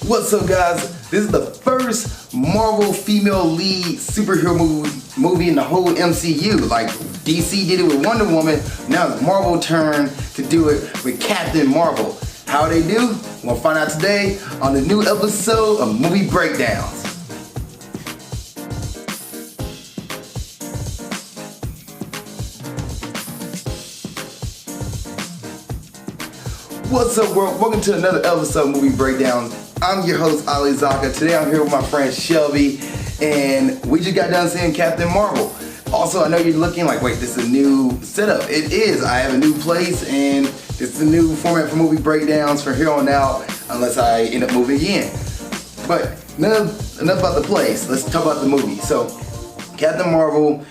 What's up, guys? This is the first Marvel female lead superhero movie in the whole MCU. Like, DC did it with Wonder Woman, now it's Marvel turn to do it with Captain Marvel. How they do? We'll find out today on the new episode of Movie Breakdowns. What's up, world? Welcome to another episode of Movie Breakdowns. I'm your host, Ali Zaka. Today I'm here with my friend Shelby, and we just got done seeing Captain Marvel. Also, I know you're looking like, wait, this is a new setup. It is. I have a new place, and this is a new format for Movie Breakdowns from here on out, unless I end up moving again. But enough about the place. Let's talk about the movie. So, Captain Marvel,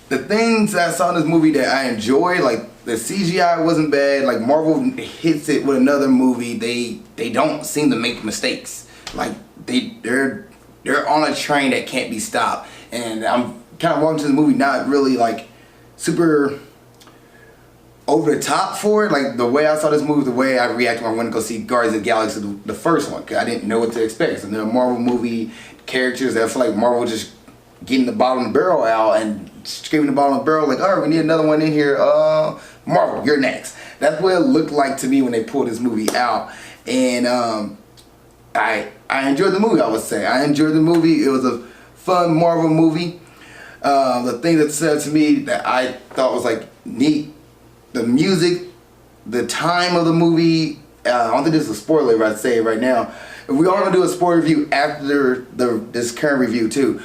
the things I saw in this movie that I enjoy, like the CGI wasn't bad. Like Marvel hits it with another movie. They don't seem to make mistakes. Like they're on a train that can't be stopped. And I'm kind of walking to the movie not really like super over the top for it. Like the way I saw this movie, the way I reacted when I went to go see Guardians of the Galaxy, the first one, because I didn't know what to expect. So the Marvel movie characters, I feel like Marvel just getting the bottom of the barrel out and screaming the bottom of the barrel like, all right, we need another one in here. Marvel, you're next. That's what it looked like to me when they pulled this movie out. And I enjoyed the movie, I would say. I enjoyed the movie. It was a fun Marvel movie. The thing that said to me that I thought was like neat, the music, the time of the movie. I don't think this is a spoiler if I say it right now. We are going to do a spoiler review after this current review too.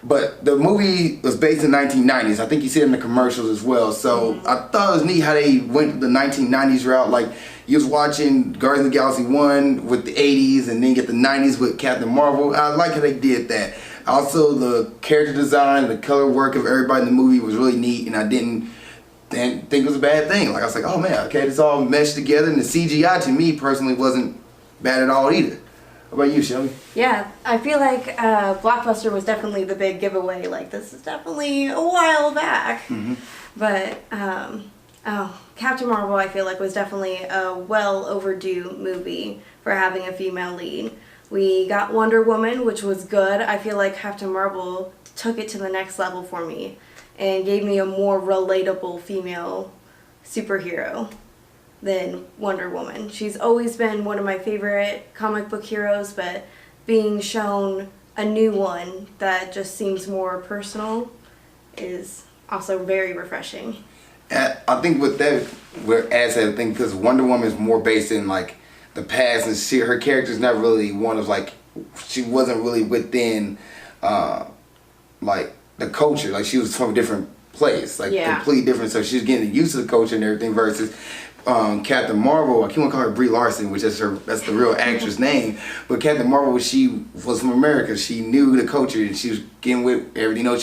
But the movie was based in the 1990s. I think you see it in the commercials as well. So I thought it was neat how they went the 1990s route. Like you was watching Guardians of the Galaxy 1 with the 80s and then get the 90s with Captain Marvel. I like how they did that. Also, the character design, the color work of everybody in the movie was really neat, and I didn't think it was a bad thing. Like I was like, oh man, okay, this all meshed together, and the CGI to me personally wasn't bad at all either. What about you, Shelby? Yeah, I feel like Blockbuster was definitely the big giveaway. Like, this is definitely a while back. Mm-hmm. But, Captain Marvel, I feel like, was definitely a well overdue movie for having a female lead. We got Wonder Woman, which was good. I feel like Captain Marvel took it to the next level for me and gave me a more relatable female superhero than Wonder Woman. She's always been one of my favorite comic book heroes, but being shown a new one that just seems more personal is also very refreshing. I think with that, we're as I think because Wonder Woman is more based in like the past, and her character's not really one of like, she wasn't really within like the culture. Like she was from a different place, like completely different. So she's getting used to the culture and everything versus Captain Marvel. I keep on calling her Brie Larson, which is that's the real actress name. But Captain Marvel, she was from America. She knew the culture and she was getting with everything. You know,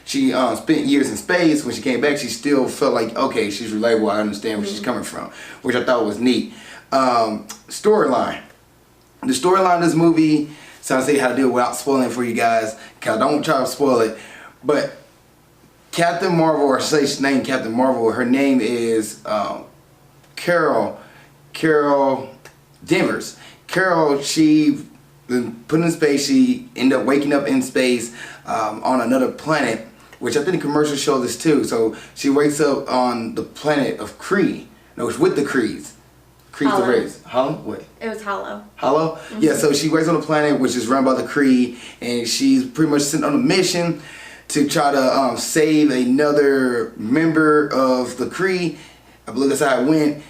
she spent years in space. When she came back, she still felt like, okay, she's relatable. I understand where she's coming from, which I thought was neat. Storyline. The storyline of this movie, so I'll say how to do it without spoiling for you guys, because I don't try to spoil it. But Captain Marvel, or say she's named Captain Marvel, her name is Carol Danvers. Carol, she been put in space. She ended up waking up in space on another planet, which I think the commercial show this too. So she wakes up on the planet of Kree. No, it's with the Krees. Kree's the race. Hollow? Wait. It was Hollow. Hollow? Mm-hmm. Yeah, so she wakes on a planet which is run by the Kree, and she's pretty much sent on a mission to try to save another member of the Kree. I believe that's how it went.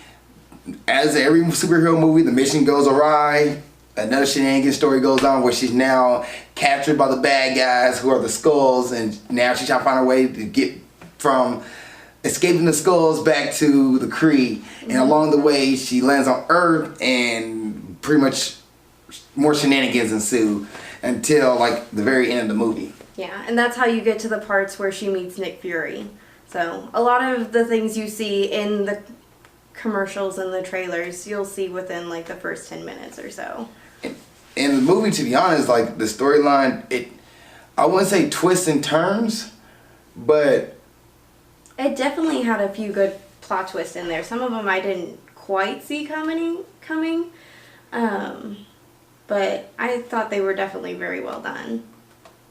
As every superhero movie, the mission goes awry. Another shenanigan story goes on where she's now captured by the bad guys who are the Skrulls, and now she's trying to find a way to get from escaping the Skrulls back to the Kree. Mm-hmm. And along the way, she lands on Earth, and pretty much more shenanigans ensue until like the very end of the movie. Yeah, and that's how you get to the parts where she meets Nick Fury. So a lot of the things you see in the commercials and the trailers, you'll see within like the first 10 minutes or so. In the movie, to be honest, like the storyline, I wouldn't say twists and turns, but it definitely had a few good plot twists in there. Some of them I didn't quite see coming. but I thought they were definitely very well done.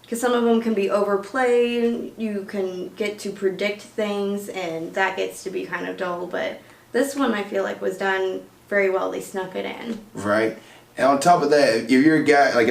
Because some of them can be overplayed, you can get to predict things, and that gets to be kind of dull, but this one I feel like was done very well. They snuck it in. Right. And on top of that, if you're a guy, like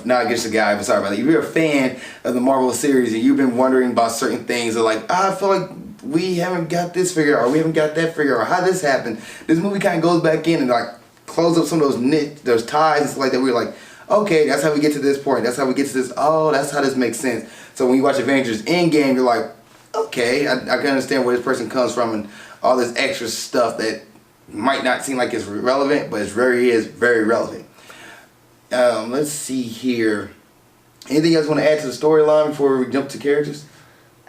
not against a guy, but sorry about that, if you're a fan of the Marvel series and you've been wondering about certain things, or like, I feel like we haven't got this figured out, or we haven't got that figured out, or how this happened, this movie kind of goes back in and like close up some of those ties and stuff like that. We're like, okay, that's how we get to this point. That's how we get to this. Oh, that's how this makes sense. So when you watch Avengers Endgame, you're like, okay, I can understand where this person comes from and all this extra stuff that might not seem like it's relevant, but it is very relevant. Let's see here. Anything else you want to add to the storyline before we jump to characters?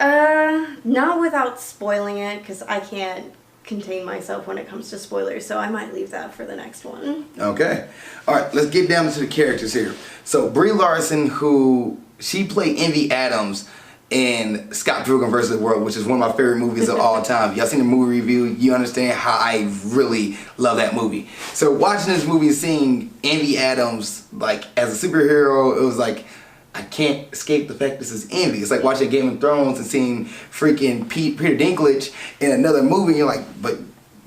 Not without spoiling it, because I can't contain myself when it comes to spoilers, so I might leave that for the next one. Okay. All right, let's get down to the characters here. So Brie Larson, she played Envy Adams in Scott Pilgrim vs. the World, which is one of my favorite movies of all time. Y'all seen the movie review, you understand how I really love that movie. So watching this movie and seeing Envy Adams like as a superhero, it was like, I can't escape the fact this is Envy. It's like watching Game of Thrones and seeing freaking Peter Dinklage in another movie. And you're like, but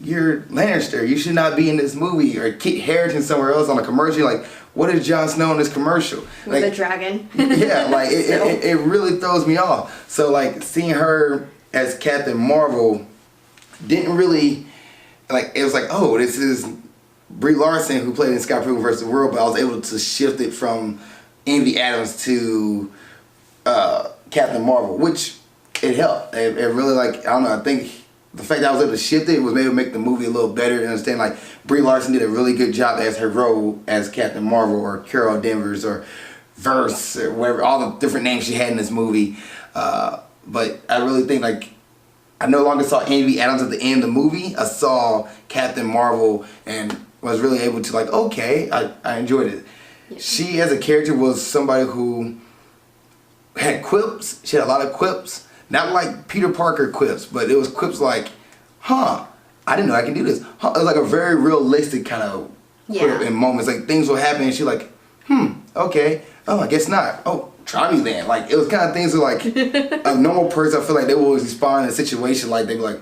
you're Lannister. You should not be in this movie. Or Kit Harington somewhere else on a commercial. You're like, what is Jon Snow in this commercial? With like, a dragon. Yeah, like it really throws me off. So like seeing her as Captain Marvel didn't really, like, it was like, oh, this is Brie Larson who played in Scott Pilgrim vs. the World, but I was able to shift it from Envy Adams to Captain Marvel, which it helped. It really, like, I don't know, I think the fact that I was able to shift it was maybe make the movie a little better and understand, like, Brie Larson did a really good job as her role as Captain Marvel, or Carol Danvers, or Verse, or whatever, all the different names she had in this movie. But I really think, like, I no longer saw Envy Adams at the end of the movie. I saw Captain Marvel and was really able to, like, okay, I enjoyed it. Yeah. She, as a character, was somebody who had quips. She had a lot of quips. Not like Peter Parker quips, but it was quips like, huh, I didn't know I can do this. Huh. It was like a very realistic kind of quip in moments. Like, things will happen and she's like, okay, oh, I guess not. Oh, try me then. Like, it was kind of things that, like, a normal person, I feel like they will always respond in a situation like, they'd be like,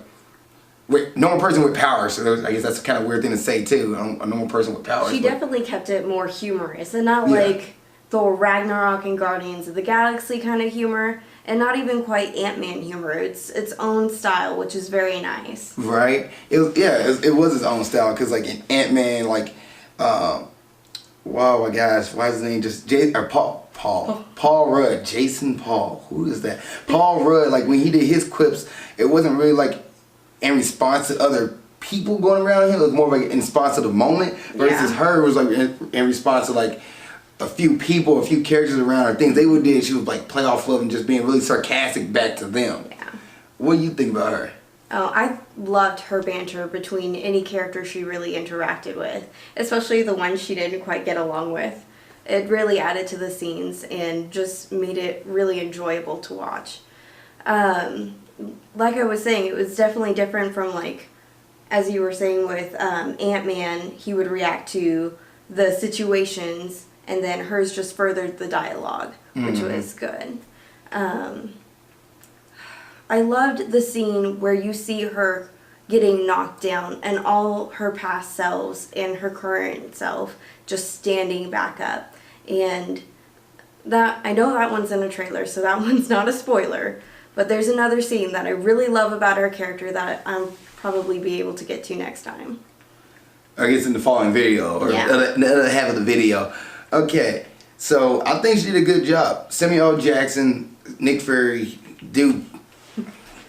normal person with power, so I guess that's a kind of weird thing to say too. A normal person with power. She definitely kept it more humorous, and not like Thor Ragnarok and Guardians of the Galaxy kind of humor, and not even quite Ant-Man humor. It's its own style, which is very nice. Right. It was its own style, because like in Ant-Man, like, wow, my gosh, why is his name just Paul Rudd, Jason Paul. Who is that? Paul Rudd. Like, when he did his quips, it wasn't really like in response to other people going around him. It was more like in response to the moment, versus her was like in response to like a few people, a few characters around her, things they would do. She would like play off of and just being really sarcastic back to them. Yeah. What do you think about her? Oh, I loved her banter between any character she really interacted with, especially the ones she didn't quite get along with. It really added to the scenes and just made it really enjoyable to watch. Like I was saying, it was definitely different from, like, as you were saying with Ant-Man, he would react to the situations, and then hers just furthered the dialogue, which was good. I loved the scene where you see her getting knocked down and all her past selves and her current self just standing back up. And that, I know that one's in a trailer, so that one's not a spoiler. But there's another scene that I really love about her character that I'll probably be able to get to next time. I guess in the following video, or the other half of the video. Okay, so I think she did a good job. Samuel L. Jackson, Nick Fury, dude,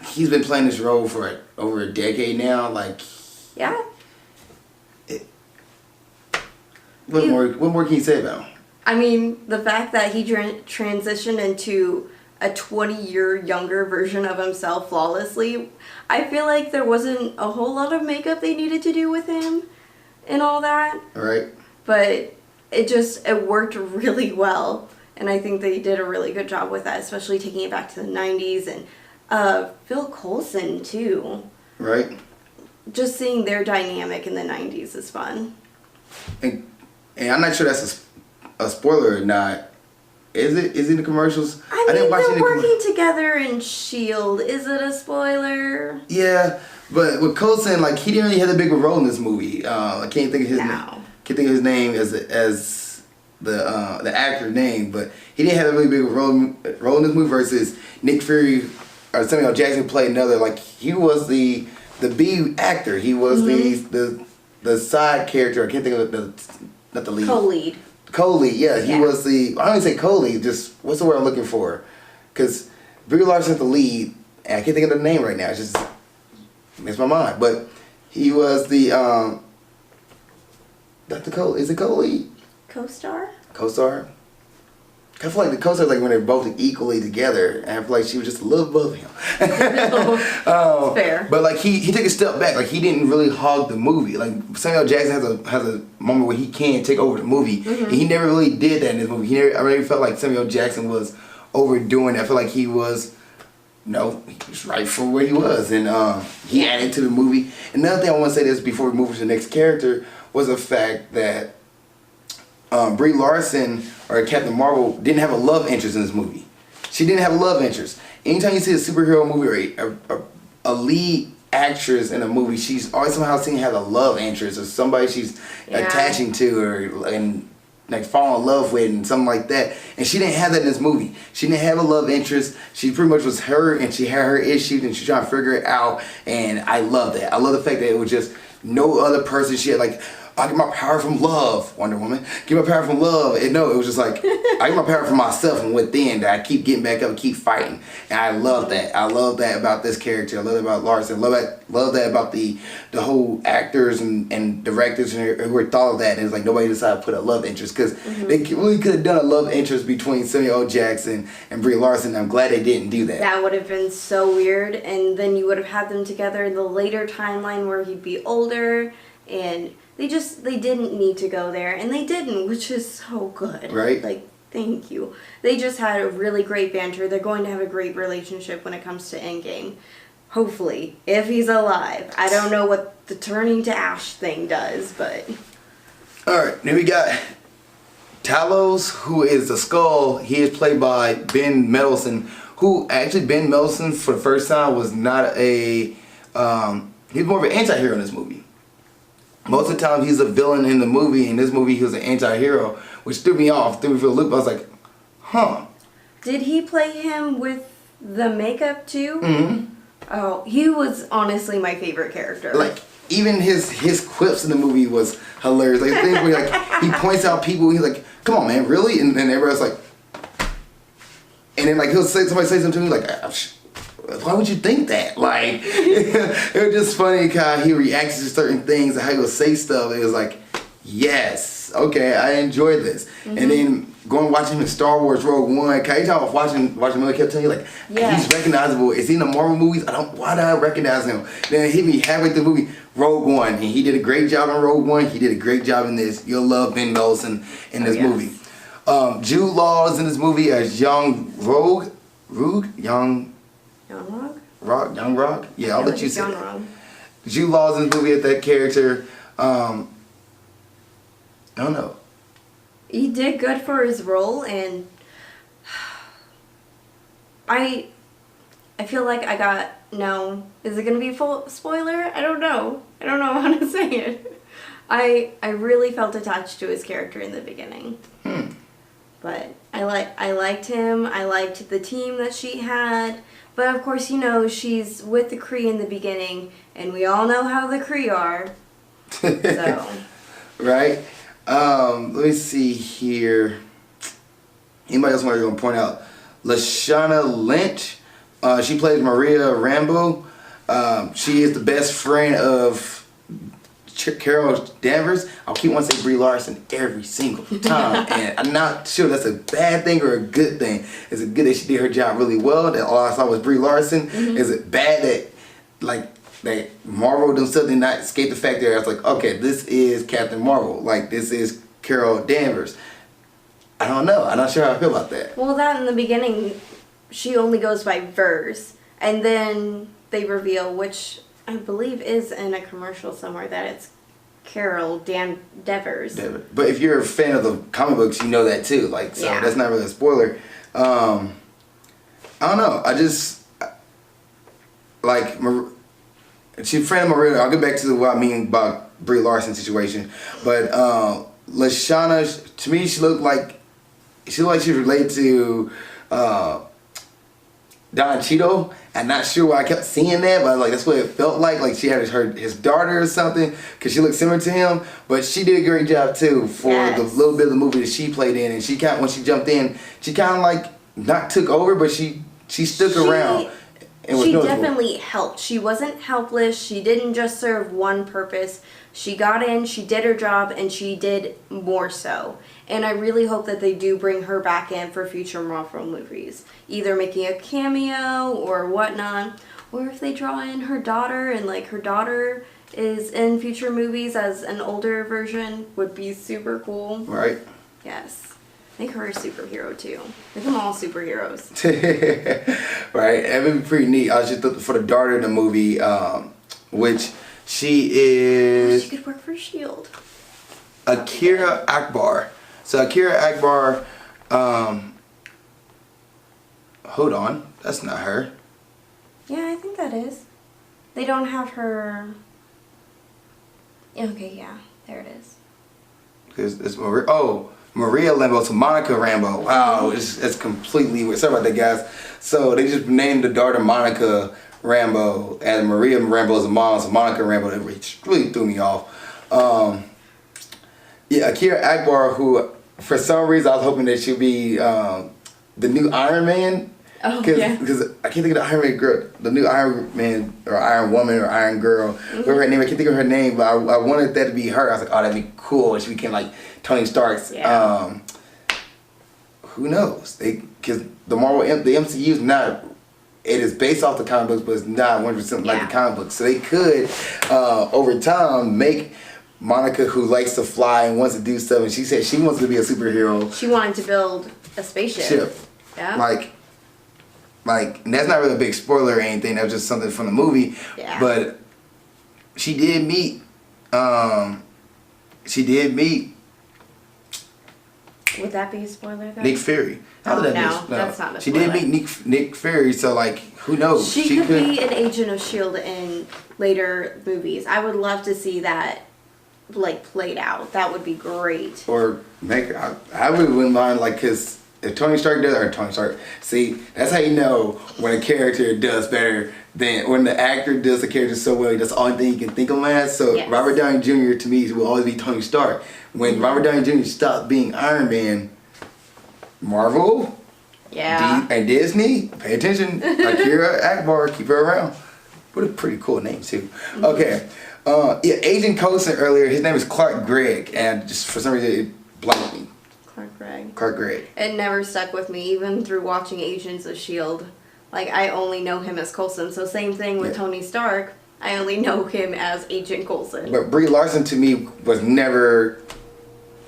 he's been playing this role for over a decade now. Like, yeah. What more can you say about him? I mean, the fact that he transitioned into a 20-year younger version of himself flawlessly. I feel like there wasn't a whole lot of makeup they needed to do with him and all that. Right. But it worked really well. And I think they did a really good job with that, especially taking it back to the 90s. And Phil Coulson, too. Right. Just seeing their dynamic in the 90s is fun. And I'm not sure that's a a spoiler or not. Is it? Is it in the commercials? I mean, didn't watch they're any working together in S.H.I.E.L.D. Is it a spoiler? Yeah, but with Coulson, like he didn't really have a big role in this movie. I can't think of his name. Can't think of his name as the actor name, but he didn't have a really big role in this movie versus Nick Fury or Samuel L. Jackson played another. Like he was the B actor. He was the side character. I can't think of not the lead. Co-lead. Co-lead, yeah. He was the, I don't even say co-lead, just, what's the word I'm looking for? Because Brie Larson's the lead, and I can't think of the name right now, it just makes my mind. But he was the, not the is it co-lead? Co-star? Co-star? I feel like the co-star is like when they're both equally together, and I feel like she was just a little above him. Fair. But like he took a step back, like he didn't really hog the movie. Like Samuel L. Jackson has a moment where he can take over the movie, and he never really did that in this movie. I really felt like Samuel L. Jackson was overdoing it. I feel like he was, he was right for where he was, and he added to the movie. Another thing I want to say this before we move to the next character was the fact that Brie Larson or Captain Marvel didn't have a love interest in this movie. She didn't have a love interest. Anytime you see a superhero movie or a lead actress in a movie, she's always somehow seen to have a love interest or somebody she's attaching to and like fall in love with and something like that. And she didn't have that in this movie. She didn't have a love interest. She pretty much was her, and she had her issues, and she's trying to figure it out. And I love that. I love the fact that it was just no other person. She had like, I get my power from love, Wonder Woman. Get my power from love. And no, it was just like, I get my power from myself and within, that I keep getting back up and keep fighting. And I love that. I love that about this character. I love that about Larson. Love that about the whole actors and directors who were thought of that. And it's like nobody decided to put a love interest, because they really could have done a love interest between Samuel L. Jackson and Brie Larson. I'm glad they didn't do that. That would have been so weird. And then you would have had them together in the later timeline where he'd be older, and they didn't need to go there, and they didn't, which is so good. Right? Like, thank you. They just had a really great banter. They're going to have a great relationship when it comes to Endgame. Hopefully, if he's alive. I don't know what the turning to ash thing does, but... Alright, then we got Talos, who is the Skull. He is played by Ben Mendelsohn, who actually, Ben Mendelsohn, for the first time, was not he's more of an anti-hero in this movie. Most of the time he's a villain in the movie. In this movie he was an anti-hero, which threw me off, threw me for a loop. I was like, huh. Did he play him with the makeup too? Mm-hmm. Oh, he was honestly my favorite character. Like, even his quips in the movie was hilarious. Like things where like he points out people, he's like, come on man, really? And everybody's like, and then like somebody say something to me like, why would you think that? Like, it was just funny how he reacts to certain things and how he would say stuff. It was like, yes, okay, I enjoyed this. And then watching him in Star Wars Rogue One, every time I was watching the movie, I kept telling you, like, he's recognizable. Is he in the Marvel movies? Why do I recognize him? Then it hit me halfway through the movie, Rogue One, and he did a great job in Rogue One. He did a great job in this. You'll love Ben Mendelsohn in this movie. Jude Law is in this movie as young Rogue? Young Rock? Yeah, I'll let you say it. Jude Law's in the movie at that character. I don't know. He did good for his role, and I feel like I got, is it going to be full spoiler? I don't know how to say it. I really felt attached to his character in the beginning. But I liked him. I liked the team that she had. But of course, she's with the Kree in the beginning, and we all know how the Kree are. So. Right? Let me see here. Anybody else want to point out? Lashana Lynch. She plays Maria Rambeau. She is the best friend of Carol Danvers. I'll keep wanting to say Brie Larson every single time, and I'm not sure that's a bad thing or a good thing. Is it good that she did her job really well? That all I saw was Brie Larson. Is it bad that Marvel themselves did not escape the fact that I was like, okay, this is Captain Marvel. Like, this is Carol Danvers. I don't know. I'm not sure how I feel about that. Well, that in the beginning, she only goes by Vers, and then they reveal, which I believe is in a commercial somewhere, that it's Carol Devers. But if you're a fan of the comic books, you know that too. Like, so Yeah. that's not really a spoiler. I don't know. I just like she's a friend of Maria. I'll get back to what I mean about Brie Larson situation. But Lashana, to me, she looked like she's related to Don Cheadle. I'm not sure why I kept seeing that, but like that's what it felt like. Like she had his daughter or something, because she looked similar to him. But she did a great job too for the little bit of the movie that she played in. And she when she jumped in, she kind of like not took over, but she stuck around. She definitely helped. She wasn't helpless. She didn't just serve one purpose. She got in, she did her job, and she did more so. And I really hope that they do bring her back in for future Marvel movies. Either making a cameo or whatnot. Or if they draw in her daughter and like her daughter is in future movies as an older version, would be super cool. Right. Yes. Make her a superhero too. Make them all superheroes. Right. That would be pretty neat. I was just looking for the daughter in the movie, which she is. She could work for S.H.I.E.L.D. Akira Akbar. So Akira Akbar, hold on, that's not her. Yeah, I think that is. They don't have her. Okay, yeah, there it is. It's Maria. Oh, Maria Rambeau to Monica Rambeau. Wow, it's completely weird. Sorry about that, guys. So they just named the daughter Monica Rambeau, and Maria Rambeau is the mom, so Monica Rambeau. It really threw me off. Yeah, Akira Akbar, who for some reason I was hoping that she'd be the new Iron Man. Oh, yeah. Because I can't think of the Iron Man girl, the new Iron Man or Iron Woman or Iron Girl, whatever her name. I can't think of her name, but I wanted that to be her. I was like, oh, that'd be cool. And she became like Tony Stark's. Yeah. Who knows? Because the MCU is not. It is based off the comic books, but it's not 100% like the comic books. So they could, over time, make Monica, who likes to fly and wants to do stuff, and she said she wants to be a superhero. She wanted to build a spaceship. Yeah. Like, and that's not really a big spoiler or anything. That was just something from the movie. Yeah. But she did meet. Would that be a spoiler though? Nick Fury. Oh, no, that's not a spoiler. She did meet Nick Fury, so like, who knows? She could be an agent of S.H.I.E.L.D. in later movies. I would love to see that, like, played out. That would be great. Or make I really wouldn't mind, like, because if Tony Stark does, or Tony Stark, see, that's how you know when a character does better than when the actor does the character so well. That's the only thing you can think of him as. So yes. Robert Downey Jr. to me will always be Tony Stark. When Robert Downey Jr. stopped being Iron Man, Marvel, and Disney, pay attention. Akira Akbar, keep her around. What a pretty cool name too. Okay, yeah, Agent Coulson earlier. His name is Clark Gregg, and just for some reason it blanked me. Clark Gregg. It never stuck with me, even through watching Agents of S.H.I.E.L.D. Like, I only know him as Coulson. So same thing with Tony Stark. I only know him as Agent Coulson. But Brie Larson to me was never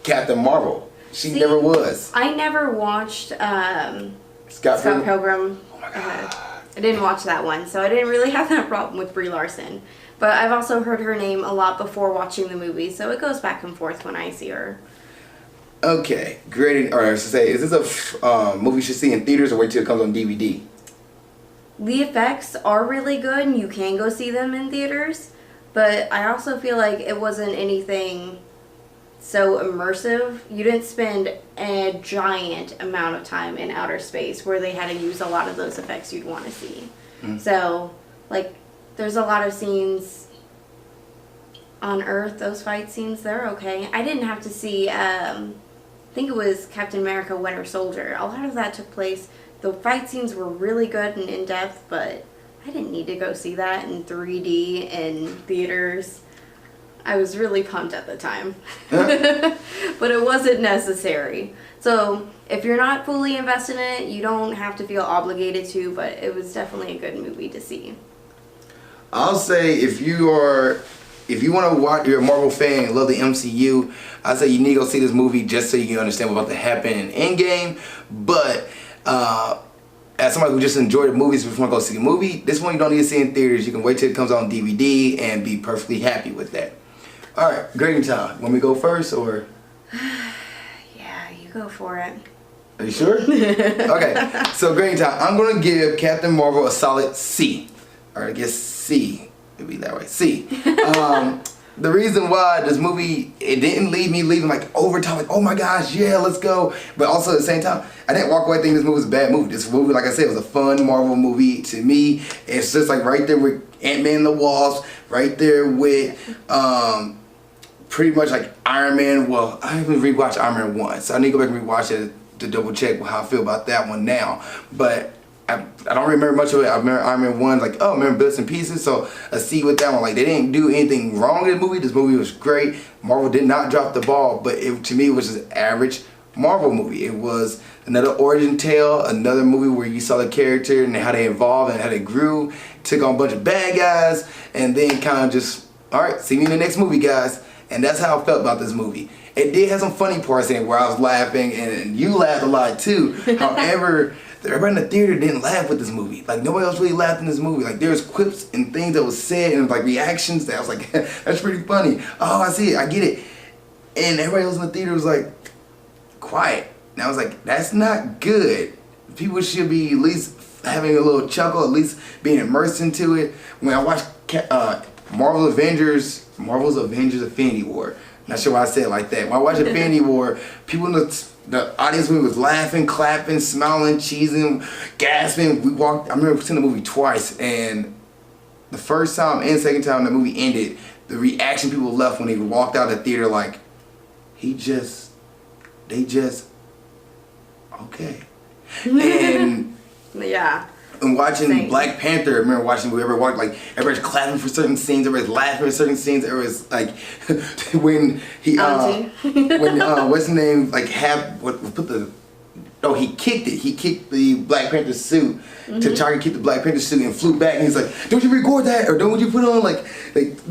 Captain Marvel. She never was. I never watched Scott Pilgrim. Oh my god. I didn't watch that one, so I didn't really have that problem with Brie Larson. But I've also heard her name a lot before watching the movie, so it goes back and forth when I see her. Okay, great. Or I should say, is this a movie you should see in theaters or wait till it comes on DVD? The effects are really good, and you can go see them in theaters. But I also feel like it wasn't anything so immersive. You didn't spend a giant amount of time in outer space where they had to use a lot of those effects you'd want to see. So, like, there's a lot of scenes on Earth, those fight scenes, they're okay. I didn't have to see, I think it was Captain America Winter Soldier. A lot of that took place. The fight scenes were really good and in-depth, but I didn't need to go see that in 3D in theaters. I was really pumped at the time. But it wasn't necessary. So if you're not fully invested in it, you don't have to feel obligated to, but it was definitely a good movie to see. I'll say if you want to watch, you're a Marvel fan and love the MCU, I'd say you need to go see this movie just so you can understand what's about to happen in Endgame. But as somebody who just enjoyed the movies, if you want to go see the movie, this one you don't need to see in theaters. You can wait till it comes out on DVD and be perfectly happy with that. All right, grading time. Want me to go first or? Yeah, you go for it. Are you sure? Okay, so grading time. I'm gonna give Captain Marvel a solid C, or I guess C. It'd be that way. C. The reason why this movie, it didn't leave me leaving like overtime, like, oh my gosh, yeah, let's go. But also at the same time, I didn't walk away thinking this movie was a bad movie. This movie, like I said, was a fun Marvel movie to me. It's just like right there with Ant-Man and the Wasp, right there with pretty much like Iron Man. Well, I haven't rewatched Iron Man 1, so I need to go back and rewatch it to double check how I feel about that one now. But I don't remember much of it. I remember Iron Man 1, like, oh, I remember bits and pieces, so a C with that one. Like, they didn't do anything wrong in the movie. This movie was great. Marvel did not drop the ball, but to me, it was just an average Marvel movie. It was another origin tale, another movie where you saw the character and how they evolved and how they grew, took on a bunch of bad guys, and then kind of just, all right, see me in the next movie, guys. And that's how I felt about this movie. It did have some funny parts in it where I was laughing, and you laughed a lot too. However, everybody in the theater didn't laugh with this movie. Like, nobody else really laughed in this movie. Like, there was quips and things that was said and like reactions that I was like, that's pretty funny. Oh, I see it, I get it. And everybody else in the theater was like, quiet. And I was like, that's not good. People should be at least having a little chuckle, at least being immersed into it. When I watched Marvel's Avengers Infinity War. Not sure why I said it like that. When I watched Infinity War, people in the audience was laughing, clapping, smiling, cheesing, gasping. I remember seeing the movie twice, and the first time and second time the movie ended, the reaction people left when they walked out of the theater, like, okay. And yeah. And watching Same. Black Panther, I remember watching, everybody's clapping for certain scenes, everybody's laughing for certain scenes. Everybody's like, when he, what's his name, like, he kicked it. He kicked the Black Panther suit. T'Challa kicked the Black Panther suit and flew back, and he's like, don't you record that, or don't you put on, like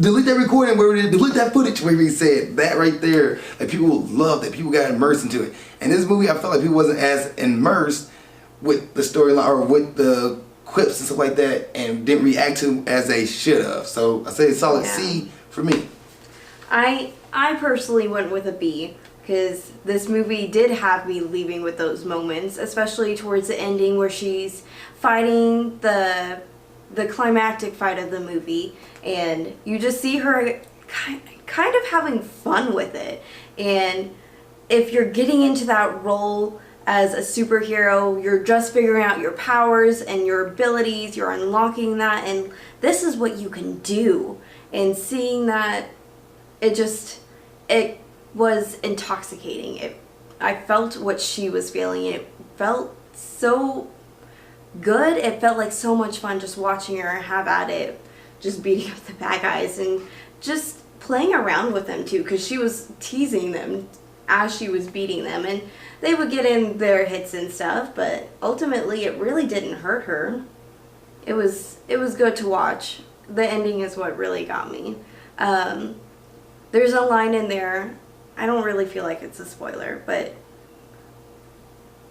delete that recording, delete that footage, where he said that right there. Like, people loved it. People got immersed into it. And this movie, I felt like people wasn't as immersed with the storyline or with the quips and stuff like that, and didn't react to as they should have. So I say a solid C for me. I personally went with a B, because this movie did have me leaving with those moments, especially towards the ending where she's fighting the climactic fight of the movie, and you just see her kind of having fun with it. And if you're getting into that role as a superhero, you're just figuring out your powers and your abilities, you're unlocking that, and this is what you can do. And seeing that, it was intoxicating. I felt what she was feeling. It felt so good. It felt like so much fun just watching her have at it, just beating up the bad guys and just playing around with them too, because she was teasing them as she was beating them, and they would get in their hits and stuff, but ultimately it really didn't hurt her. It was good to watch. The ending is what really got me. There's a line in there, I don't really feel like it's a spoiler, but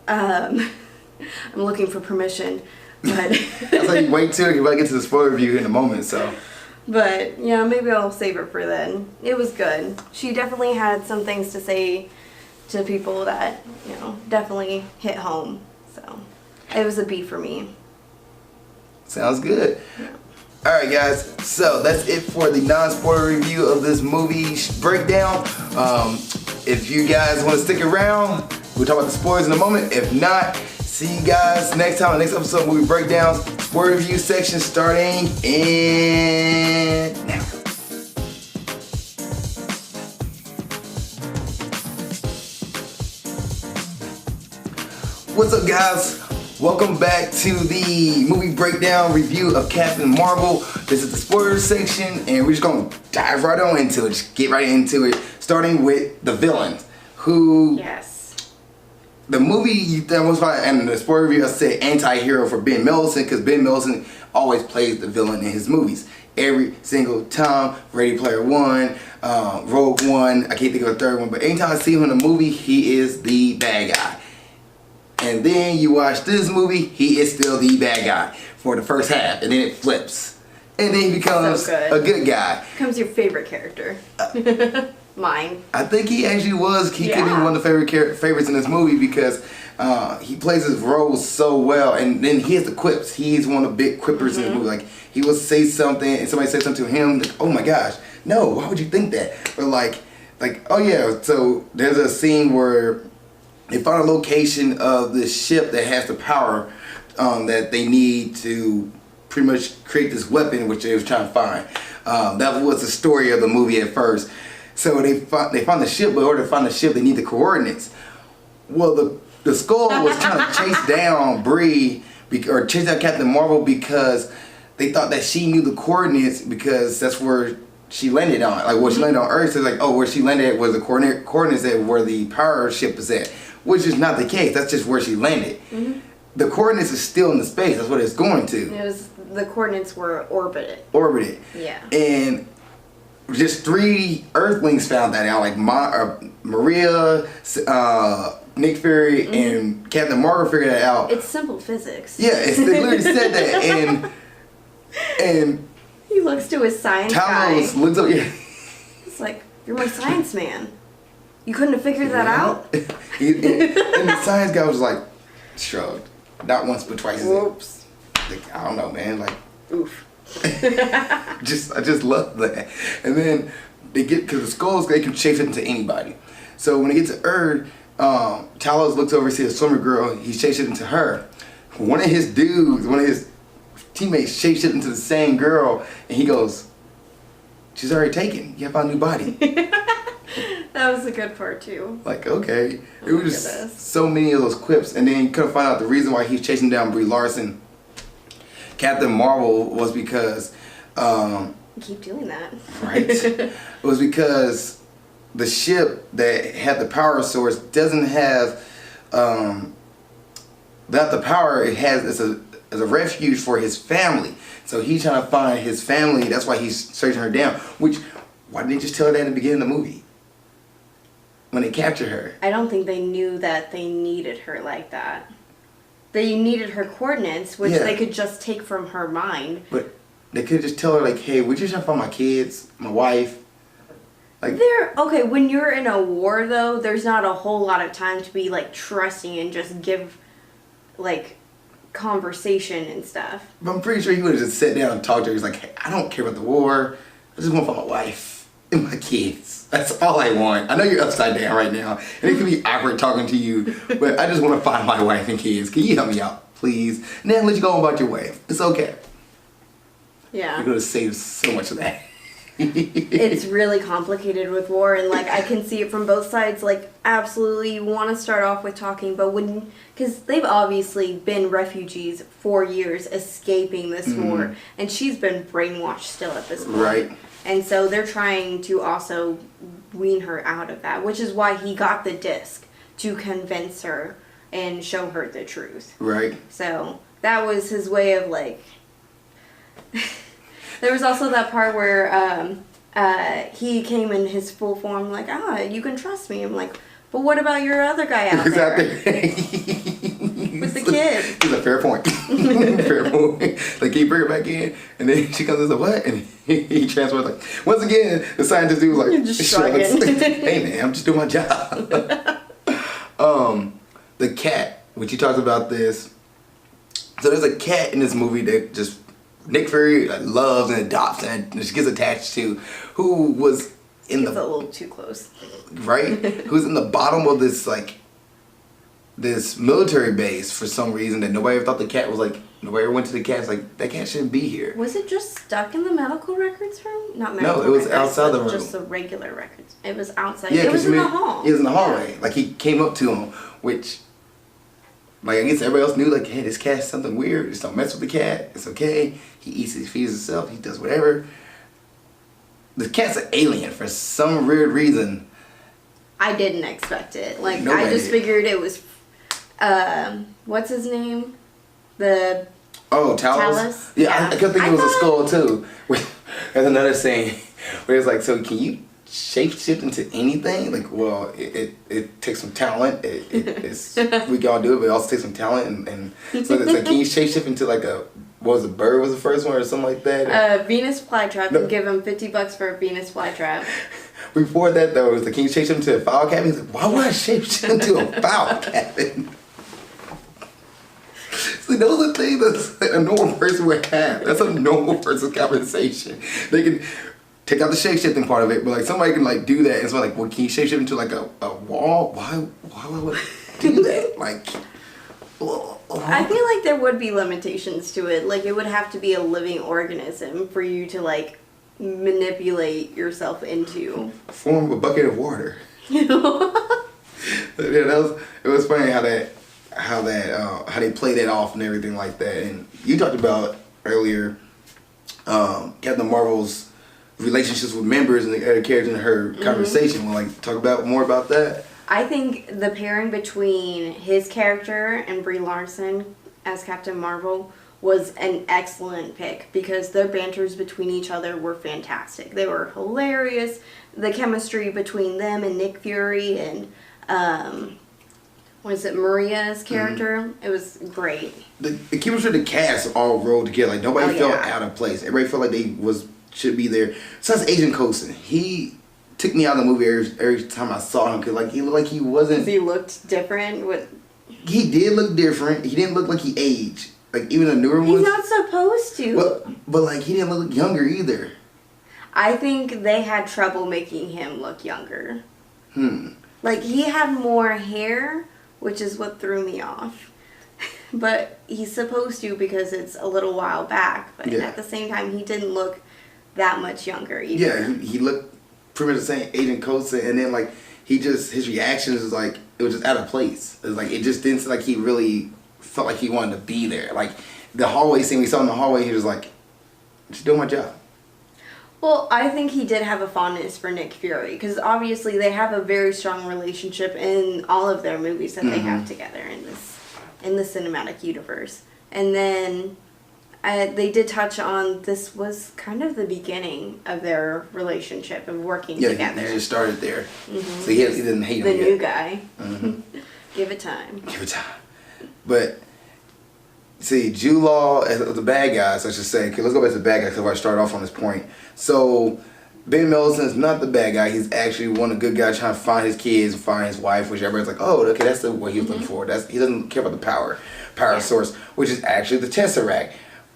I'm looking for permission. But I was like, wait till you get to the spoiler review in a moment, so. But yeah, maybe I'll save it for then. It was good. She definitely had some things to say to people that, definitely hit home. So it was a B for me. Sounds good. Yeah. Alright guys, so that's it for the non-spoiler review of this movie breakdown. If you guys want to stick around, we'll talk about the spoilers in a moment. If not, see you guys next time on the next episode of Movie Breakdowns. Spoiler review section starting in now. What's up guys? Welcome back to the movie breakdown review of Captain Marvel. This is the spoiler section, and we're just gonna dive right on into it. Just get right into it, starting with the villain, who the movie that was fine, and the spoiler review I said anti-hero for Ben Mendelsohn, because Ben Mendelsohn always plays the villain in his movies. Every single time, Ready Player One, Rogue One, I can't think of a third one, but anytime I see him in a movie, he is the bad guy. And then you watch this movie, he is still the bad guy for the first half, and then it flips. and then he becomes So a good guy. Becomes your favorite character. Mine. I think he actually was. He could be Yeah. one of the favorites in this movie because he plays his role so well, and then he has the quips. He's one of the big quippers in the movie. Like he will say something, and somebody says something to him. Like, oh my gosh, no! Why would you think that? Or like, oh yeah. So there's a scene where they find a location of this ship that has the power that they need to pretty much create this weapon, which they was trying to find. That was the story of the movie at first. So they find the ship, but in order to find the ship, they need the coordinates. Well, the Skull was trying to chase down Bree, or chase down Captain Marvel because they thought that she knew the coordinates because that's where she landed on. Like, where she landed on Earth, so it's like, oh, where she landed was the coordinates at where the power ship is at, which is not the case. That's just where she landed. The coordinates is still in the space. That's what it's going to. The coordinates were orbited. Yeah. And just 3 Earthlings found that out, like Maria, Nick Fury, and Captain Marvel figured that out. It's simple physics. Yeah, they literally said that, and he looks to his science Talos guy. looks up. Yeah, It's like, you're my science man. You couldn't have figured that out? and the science guy was like, shrugged, not once but twice. Whoops. Like, I don't know, man. Like, Oof. I just love that. And then they get, because the Skulls, they can shape it into anybody. So when they get to Earth, Talos looks over and sees a swimmer girl. He shapes it into her. One of his teammates shapes it into the same girl, and he goes, "She's already taken. You have a new body." That was a good part too. Like, okay. Oh It was just so many of those quips. And then you couldn't find out the reason why he's chasing down Brie Larson, Captain Marvel, was because Keep doing that. right? It was because the ship that had the power source doesn't have without the power. It has as a refuge for his family. So he's trying to find his family. That's why he's searching her down. Which, why didn't they just tell her that in the beginning of the movie when they captured her? I don't think they knew that they needed her like that. They needed her coordinates, which they could just take from her mind. But they could just tell her, like, hey, we're just trying to find my kids, my wife. Like, Okay, when you're in a war though, there's not a whole lot of time to be like trusting and just give like conversation and stuff. but I'm pretty sure he would have just sat down and talked to her. He's like, hey, I don't care about the war. I just want to find my wife and my kids. That's all I want. I know you're upside down right now, and it can be awkward talking to you, but I just want to find my wife and kids. Can you help me out, please? And then let you go on about your way. It's okay. Yeah. You're going to save so much of that. It's really complicated with war, and like I can see it from both sides. Like, absolutely, you want to start off with talking, but because they've obviously been refugees for years, escaping this war, and she's been brainwashed still at this point. Right. And so they're trying to also wean her out of that, which is why he got the disc to convince her and show her the truth. Right. So that was his way of like. There was also that part where he came in his full form, like, you can trust me. I'm like, but what about your other guy out there? With the kid. It's a fair point. Fair point. Like, can you bring her back in? And then she comes and says, what? And he transfers, like, once again, the scientist dude was like, just shrugging. hey man, I'm just doing my job. The cat, which you talked about this. So there's a cat in this movie that just Nick Fury loves and adopts and just gets attached to, who was in It's a little too close. right? Who's in the bottom of this this military base for some reason that nobody ever thought the cat was like. Nobody ever went to the cat. It's like, that cat shouldn't be here. Was it just stuck in the medical records room? Not medical. No, it was records, outside the but room. Just the regular records. It was outside. Yeah, it was in the it hall. was in the hallway. Yeah. Like, he came up to him, which, like, I guess everybody else knew, like, hey, this cat's something weird. Just don't mess with the cat. It's okay. He eats, he feeds himself. He does whatever. The cat's an alien for some weird reason. I didn't expect it. Like, Nobody I just did. figured it was, what's his name? Oh, Talos? Yeah. I kept thinking it was a skull too. There's another scene where it's like, so can you shapeshift into anything? Like, well, it takes some talent. We can all do it, but it also takes some talent. And so it's like, can you shapeshift into like a what was it, Bird was the first one or something like that? Venus flytrap, No. and give him $50 for a Venus flytrap. Before that, though, it was the king shaped him into a file cabin. He's like, why would I shape into a file cabin? See, those are things that a normal person would have. That's a normal person's conversation. They can take out the shape shifting part of it, but like somebody can like do that. And it's like, well, can you shape shift into like a wall? Why would I do that? Like, I feel like there would be limitations to it. Like, it would have to be a living organism for you to, like, manipulate yourself into. form a bucket of water. You know? Yeah, it was funny how they play that off and everything like that. And you talked about earlier Captain Marvel's relationships with members and the other characters in her conversation. We'll like talk about more about that. I think the pairing between his character and Brie Larson as Captain Marvel was an excellent pick because their banters between each other were fantastic. They were hilarious. The chemistry between them and Nick Fury and Maria's character? It was great. The chemistry of the cast all rolled together. Like nobody felt out of place. Everybody felt like they should be there. Besides Agent Coulson, he took me out of the movie every time I saw him because like he looked like he wasn't. He looked different. He did look different. He didn't look like he aged. Like even the newer ones. He's not supposed to. But like he didn't look younger either. I think they had trouble making him look younger. Like he had more hair, which is what threw me off. But he's supposed to because it's a little while back. But at the same time, he didn't look that much younger either. Yeah, he looked pretty much the same, Agent Coulson, and then like his reactions was like it was just out of place. It was like it just didn't seem like he really felt like he wanted to be there. Like the hallway scene we saw in the hallway, he was like, "Just doing my job." Well, I think he did have a fondness for Nick Fury because obviously they have a very strong relationship in all of their movies that they have together in the cinematic universe. And then they did touch on this was kind of the beginning of their relationship of working together. Yeah, he just started there, so he didn't hate the him new yet. guy. Give it time. Give it time. But see, Jude Law as the bad guys, I should say. Okay, let's go back to the bad guys because I started off on this point. So Ben Mendelsohn is not the bad guy. He's actually one of the good guys trying to find his kids and find his wife, which everybody's like, oh, okay, that's what he was looking for. He doesn't care about the power source, which is actually the Tesseract.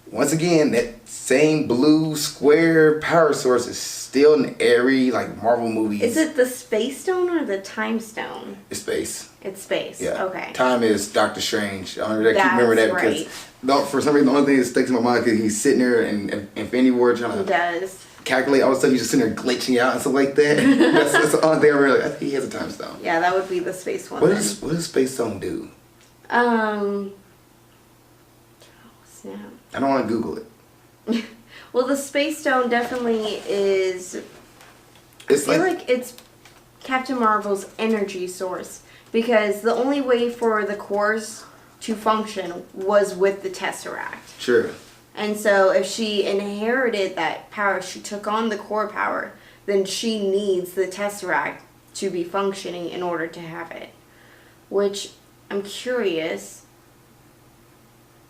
Once again, that same blue square power source is still in every like Marvel movie. Is it the Space Stone or the Time Stone? It's space. It's space. Yeah. Okay. Time is Doctor Strange. I remember that because for some reason the only thing that sticks in my mind is he's sitting there in Infinity War trying to calculate. All of a sudden he's just sitting there glitching out and stuff like that. that's the only thing I remember. Like, I think he has a time stone. Yeah, that would be the space one. What does Space Stone do? Snap. I don't want to Google it. Well, the Space Stone definitely is. I feel like it's Captain Marvel's energy source because the only way for the cores to function was with the Tesseract. Sure. And so if she inherited that power, she took on the core power, then she needs the Tesseract to be functioning in order to have it. Which, I'm curious,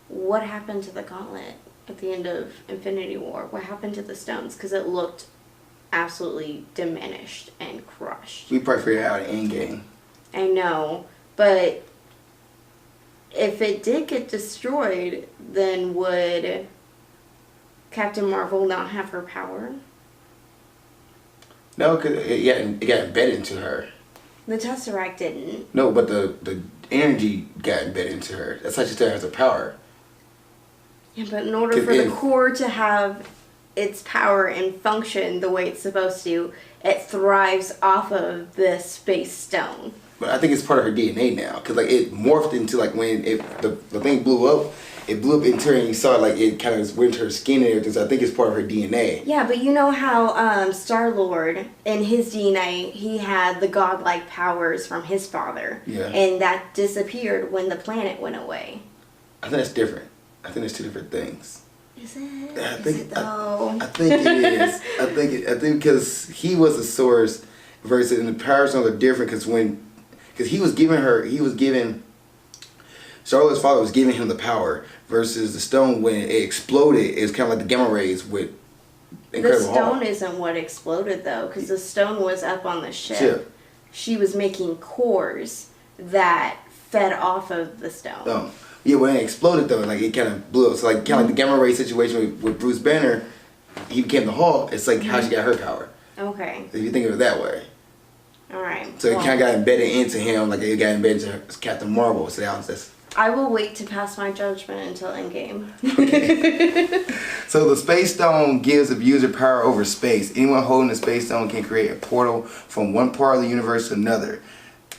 what happened to the gauntlet at the end of Infinity War? What happened to the stones? Because it looked absolutely diminished and crushed. We probably figured it out in Endgame. I know, but if it did get destroyed, then would Captain Marvel not have her power? No, because it got embedded into her. The Tesseract didn't. No, but the energy got embedded into her. That's how she still has her power. Yeah, but in order for the core to have its power and function the way it's supposed to, it thrives off of the Space Stone. But I think it's part of her DNA now, because like it morphed into like when the thing blew up, it blew up into her and you saw like it kind of went into her skin and everything. So I think it's part of her DNA. Yeah, but you know how Star-Lord in his DNA he had the godlike powers from his father, and that disappeared when the planet went away. I think that's different. I think it's two different things. Is it? I think, is it though? I think it is. I think because he was the source versus and the power stones are different because he was giving Charlotte's father was giving him the power versus the stone when it exploded. It's kind of like the gamma rays with The Incredible stone Hulk. isn't what exploded though, because the stone was up on the ship. Ship. She was making cores that fed off of the stone. Oh. Yeah, when it exploded though, like it kind of blew up. So like kind of like the gamma ray situation with Bruce Banner, he became the Hulk. It's like how she got her power. Okay. If you think of it that way. All right. So it Well, kind of got embedded into him, like it got embedded into Captain Marvel. So that was just. I will wait to pass my judgment until Endgame. So the Space Stone gives the user power over space. Anyone holding the Space Stone can create a portal from one part of the universe to another.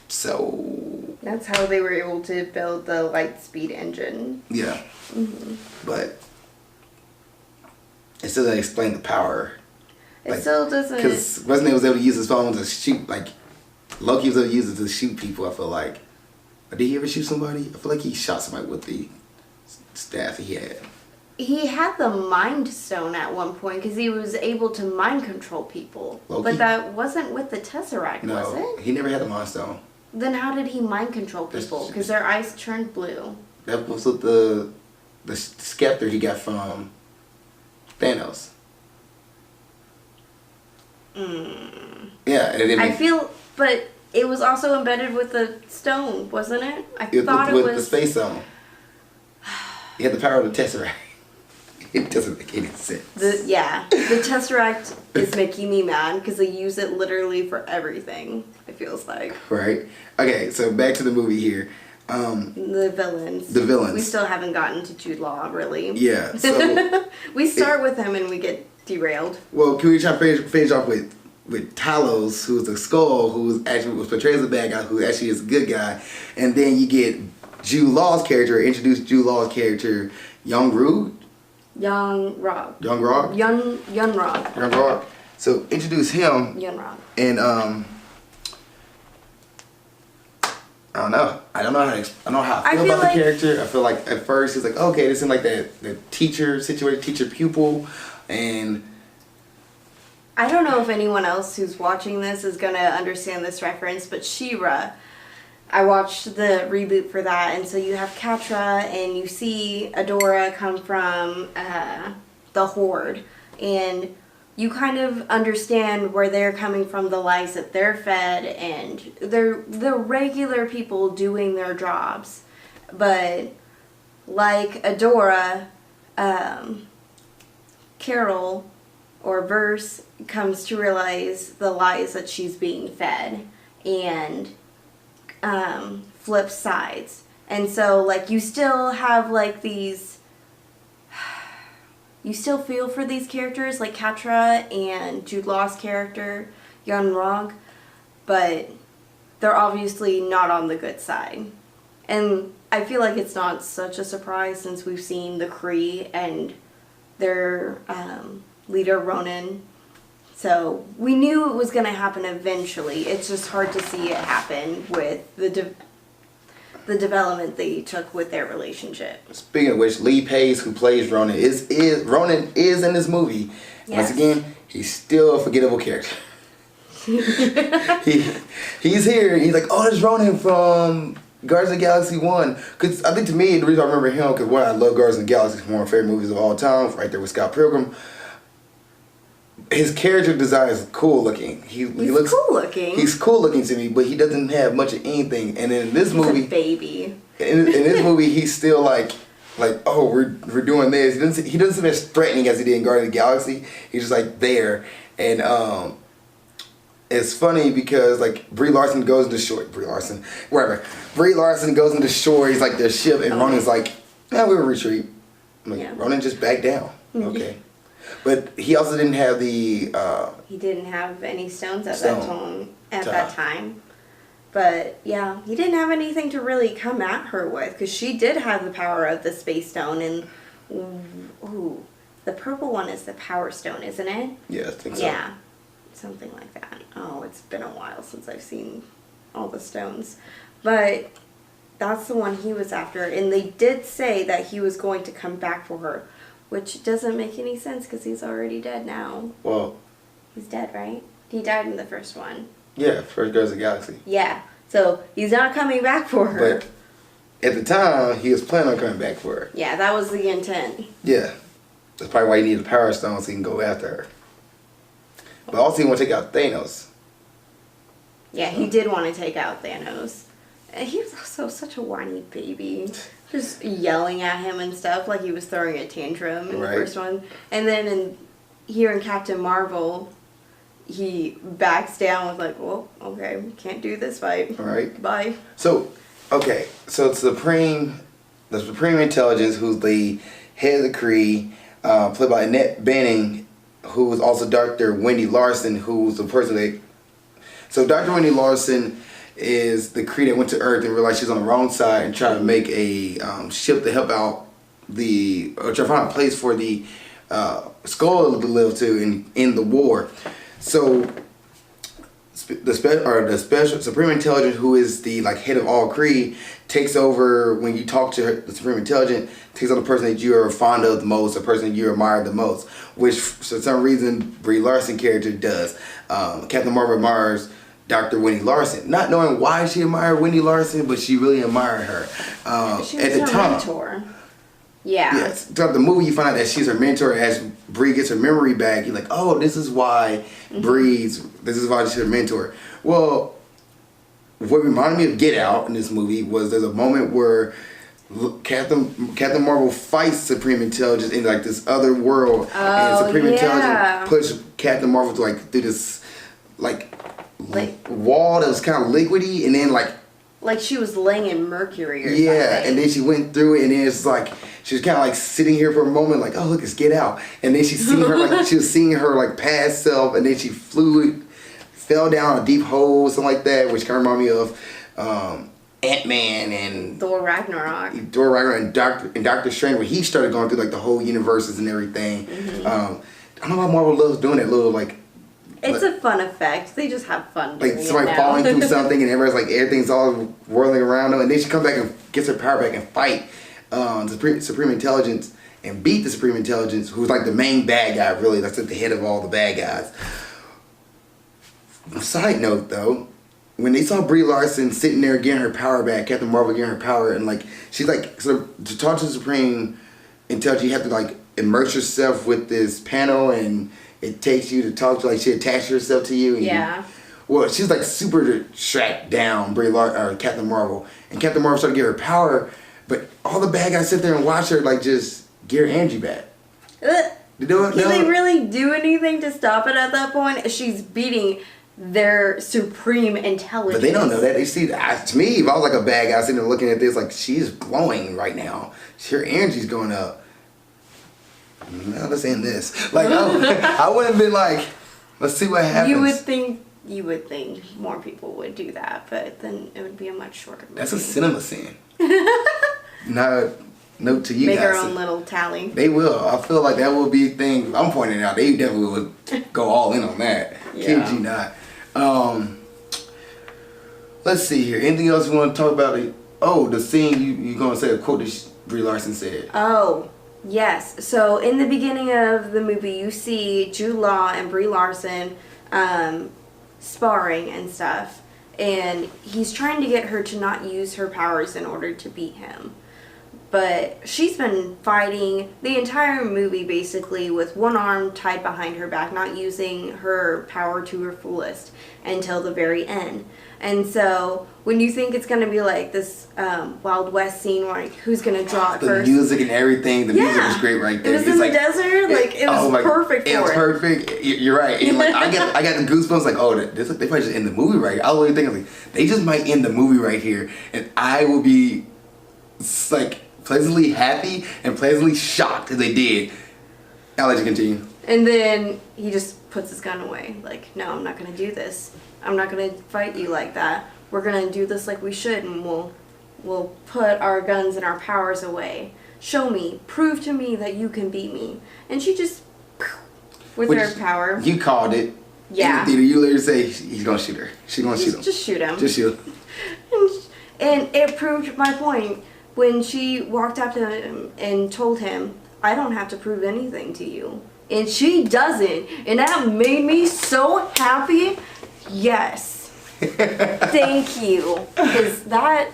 So That's how they were able to build the light speed engine. yeah, but it still doesn't explain the power. It still doesn't. Because Resnick was able to use his phone to shoot, like Loki was able to use it to shoot people. I feel like. Or did he ever shoot somebody? I feel like he shot somebody with the staff he had. He had the Mind Stone at one point because he was able to mind control people. Loki? But that wasn't with the Tesseract, was No, it? he never had the Mind Stone. Then how did he mind control That's people? just- Because their eyes turned blue. That was with the scepter he got from Thanos. Yeah, and it I feel, but it was also embedded with the stone, wasn't it? I thought it with the was. Space Stone. He had the power of the Tesseract. It doesn't make any sense. The Tesseract is making me mad because they use it literally for everything. It feels like Right. Okay, so back to the movie here. the villains. The villains. We still haven't gotten to Jude Law, really. Yeah. So, We start with him and we get derailed. well, can we try to finish off with Talos, who's a Skull, who was portrayed as a bad guy, who actually is a good guy, and then you get Jude Law's character. Introduce Jude Law's character, Young Roo. Young Rob. Young Rock. Young Rob. Young Rock. So introduce him. Young Rob. And I don't know. I don't know how I feel about the character. I feel like at first it's like, okay, this is like the teacher situation, teacher pupil, and I don't know if anyone else who's watching this is gonna understand this reference, but She-Ra, I watched the reboot for that, and so you have Catra, and you see Adora come from the Horde, and you kind of understand where they're coming from, the lies that they're fed, and they're the regular people doing their jobs. But like Adora, Carol or Verse comes to realize the lies that she's being fed and flips sides. And so like you still have like these, you still feel for these characters like Catra and Jude Law's character, Yon-Rogg, but they're obviously not on the good side. And I feel like it's not such a surprise since we've seen the Kree and their leader Ronan. So we knew it was going to happen eventually. It's just hard to see it happen with the development they took with their relationship. speaking of which, Lee Pace, who plays Ronan, is in this movie. Yes. Once again, he's still a forgettable character. He's here. He's like, oh, there's Ronan from Guardians of the Galaxy 1. Because I think to me, the reason I remember him, because one, I love Guardians of the Galaxy. It's one of my favorite movies of all time, right there with Scott Pilgrim. His character design is cool looking. He looks cool looking. He's cool looking to me, but he doesn't have much of anything. And in this He's movie, a baby. in this movie, he's still like, oh, we're doing this. He doesn't seem as threatening as he did in Guardians of the Galaxy. He's just like there, and it's funny because like Brie Larson goes into shore. Brie Larson goes into shore. He's like their ship, and Ronan's like, yeah, we'll retreat. I'm like, Yeah. Ronan just backed down. Okay, but he also didn't have the. He didn't have any stones at Stone. that time. But yeah, he didn't have anything to really come at her with because she did have the power of the Space Stone, and ooh, the purple one is the Power Stone, isn't it? Yeah, I think so. Yeah, something like that. Oh, it's been a while since I've seen all the stones, but that's the one he was after, and they did say that he was going to come back for her, which doesn't make any sense because he's already dead now. Well, He's dead, right? He died in the first one. yeah, first Guardians of the Galaxy. Yeah, so he's not coming back for her. But at the time, he was planning on coming back for her. Yeah, that was the intent. Yeah. That's probably why he needed a Power Stone so he can go after her. But also he want to take out Thanos. Yeah, he did want to take out Thanos. And he was also such a whiny baby. Just yelling at him and stuff like he was throwing a tantrum in the first one. And then here in Captain Marvel, he backs down with like, well, okay, can't do this fight. All right. Bye. So, okay. So the Supreme Intelligence, who's the head of the Kree, played by Annette Bening, who was also Dr. Wendy Larson, who's the person that... So Dr. Wendy Larson is the Kree that went to Earth and realized she's on the wrong side and tried to make a ship to help out or try to find a place for the Skull to live to in the war. So the special Supreme Intelligence, who is the head of all Kree, takes over when you talk to her. The Supreme Intelligence takes on the person that you are fond of the most, the person that you admire the most, which for some reason Brie Larson character does. Captain Marvel admires Dr. Wendy Larson, not knowing why she admired Wendy Larson, but she really admired her. She was at the her time, mentor. Yeah. Yes. Throughout the movie, you find out that she's her mentor. As Brie gets her memory back, you're like, oh, this is why this is why she's her mentor. Well, what reminded me of Get Out in this movie was there's a moment where Captain Marvel fights Supreme Intelligence in this other world, and Supreme Intelligence pushed Captain Marvel to through this wall that was kind of liquidy, and then like she was laying in mercury or something. Yeah, and then she went through it, and then it's she was kind of sitting here for a moment, oh look, it's Get Out, and then she seen her she was seeing her past self, and then she fell down a deep hole, something like that, which kind of reminded me of Ant-Man and Thor Ragnarok and Doctor Strange, where he started going through the whole universes and everything. I don't know why Marvel loves doing that little It's a fun effect. They just have fun doing somebody it now. falling through something and everybody's everything's all whirling around them, and then she comes back and gets her power back and fight Supreme Intelligence and beat the Supreme Intelligence, who's the main bad guy, really. That's at the head of all the bad guys. Side note though, when they saw Brie Larson sitting there getting her power back, Captain Marvel getting her power, and she's so to talk to the Supreme Intelligence, you have to immerse yourself with this panel, and it takes you to talk to she attaches herself to you. And well, she's super strapped down, Captain Marvel, and Captain Marvel started to get her power, but all the bad guys sit there and watch her just get her energy back. Can they really do anything to stop it at that point? She's beating their Supreme Intelligence. But they don't know that. They see that. To me, if I was a bad guy sitting there looking at this, she's glowing right now. Her energy's going up. Now let's end this. I would have been let's see what happens. You would think more people would do that, but then it would be a much shorter movie. That's a cinema scene. Note to you Make guys. our own little tally. They will. I feel like that will be a thing. I'm pointing out. They definitely would go all in on that. Yeah. Kid you not. Let's see here. Anything else you want to talk about? The scene you're gonna say a quote that Brie Larson said. Oh, yes. So in the beginning of the movie, you see Jude Law and Brie Larson sparring and stuff, and he's trying to get her to not use her powers in order to beat him. But she's been fighting the entire movie basically with one arm tied behind her back, not using her power to her fullest until the very end. And so when you think it's going to be this Wild West scene where who's going to draw it first. The music and everything, the music was great right there. It was in the desert, it was perfect for it. It was perfect. You're right. And I got the goosebumps they probably just end the movie right here. I was really thinking they just might end the movie right here, and I will be pleasantly happy and pleasantly shocked if they did. I'll let you continue. And then he just puts his gun away. No, I'm not going to do this. I'm not going to fight you like that. We're going to do this like we should, and we'll put our guns and our powers away. Show me. Prove to me that you can beat me. And she just, with her power. You called it. Yeah. In the theater, you literally say, he's going to shoot her. She's going to shoot him. Just shoot him. Just shoot him. And it proved my point. When she walked up to him and told him, I don't have to prove anything to you. And she doesn't. And that made me so happy. Yes. Thank you. Because that,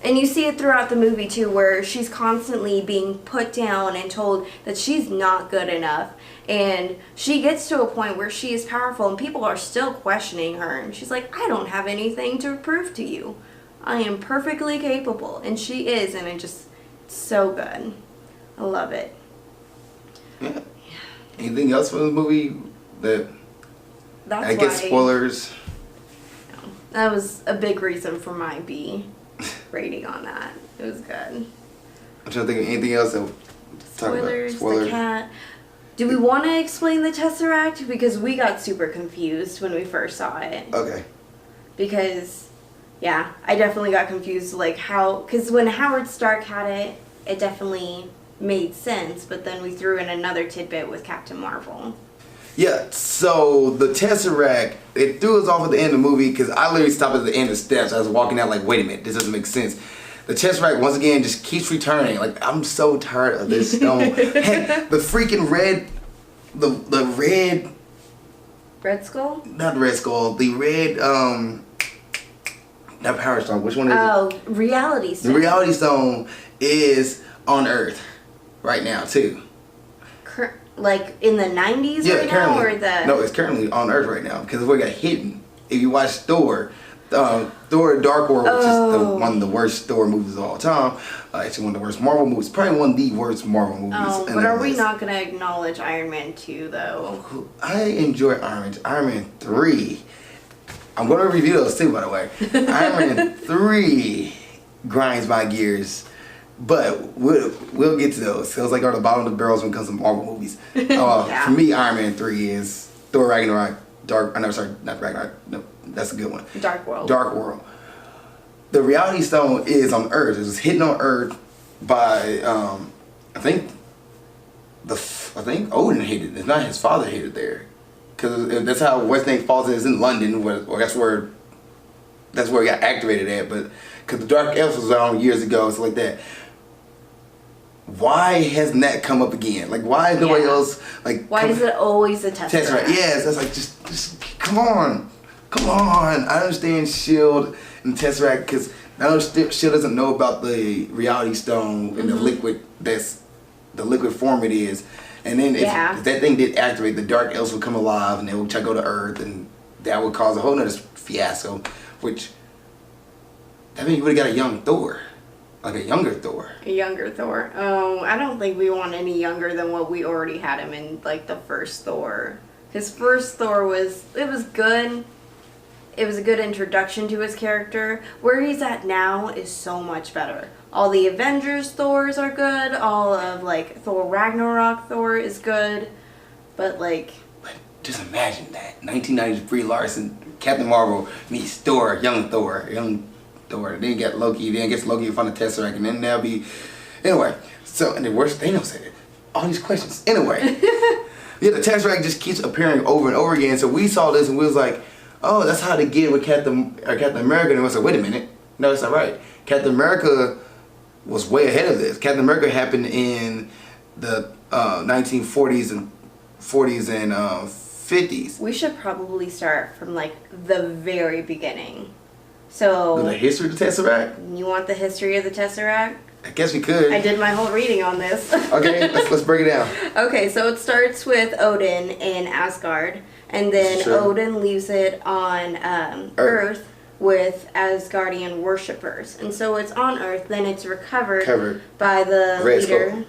And you see it throughout the movie too, where she's constantly being put down and told that she's not good enough. And she gets to a point where she is powerful and people are still questioning her. And she's like, I don't have anything to prove to you. I am perfectly capable. And she is, and it's so good. I love it. Yeah. Anything else from the movie that I guess spoilers? That was a big reason for my B rating on that. It was good. I'm trying to think of anything else that Spoilers, the cat. Do we want to explain the Tesseract? Because we got super confused when we first saw it. Okay. Because, yeah, I definitely got confused, like how, because when Howard Stark had it, it definitely made sense, but then we threw in another tidbit with Captain Marvel. Yeah, so the Tesseract, it threw us off at the end of the movie because I literally stopped at the end of the steps. I was walking out like, wait a minute, this doesn't make sense. The Tesseract, once again, just keeps returning. Like, I'm so tired of this stone. Heck, the freaking red, the red... Red Skull? Not Red Skull, the red, not Power Stone, which one is it? Oh, Reality Stone. The Reality Stone is on Earth right now, too. Like in the 90s right now, or the... No, it's currently on Earth right now because we got hidden. If you watch Thor, Thor Dark World, which is one of the worst Thor movies of all time. Actually, one of the worst Marvel movies. Probably one of the worst Marvel movies. Oh, but are we not going to acknowledge Iron Man 2, though? I enjoy Iron Man 3. I'm going to review those too, by the way. Iron Man 3 grinds my gears. But we'll get to those. Feels like on the bottom of the barrels when it comes to Marvel movies. Yeah. For me, Iron Man 3 is Thor Ragnarok, not Ragnarok. No, that's a good one. Dark World. Dark World. The Reality Stone is on Earth. It was hidden on Earth by I think Odin hid it. It's not his father hid it there, because that's how West End Falls is in London. Or that's where it got activated at. But because the Dark Elves was around years ago, it's like that. Why hasn't that come up again? Like, why is nobody else like? Why is it always a Tesseract? Yes, that's like just come on. I understand Shield and Tesseract because I know Shield doesn't know about the Reality Stone and the liquid the liquid form it is, and then if that thing did activate, the Dark Elves would come alive and they would try to go to Earth, and that would cause a whole nother fiasco. Which that means you would have got a young Thor. Like a younger Thor. A younger Thor. Oh, I don't think we want any younger than what we already had him in, like, the first Thor. His first Thor was good. It was a good introduction to his character. Where he's at now is so much better. All the Avengers Thors are good. All of, like, Thor Ragnarok Thor is good. But, like... But just imagine that. 1990s Brie Larson, Captain Marvel meets Thor, young Thor. Then you get Loki, then gets Loki in front of Tesseract, and then there'll be... Anyway, so, and the worst, Thanos said it. All these questions. Anyway. Yeah, the Tesseract just keeps appearing over and over again, so we saw this and we was like, oh, that's how they get with Captain America, and we was like, wait a minute. No, that's not right. Captain America was way ahead of this. Captain America happened in the 1940s and 50s. We should probably start from, like, the very beginning. So... The history of the Tesseract? You want the history of the Tesseract? I guess we could. I did my whole reading on this. Okay, let's break it down. Okay, so it starts with Odin in Asgard, and then Odin leaves it on Earth with Asgardian worshippers. And so it's on Earth, then it's recovered by the leader,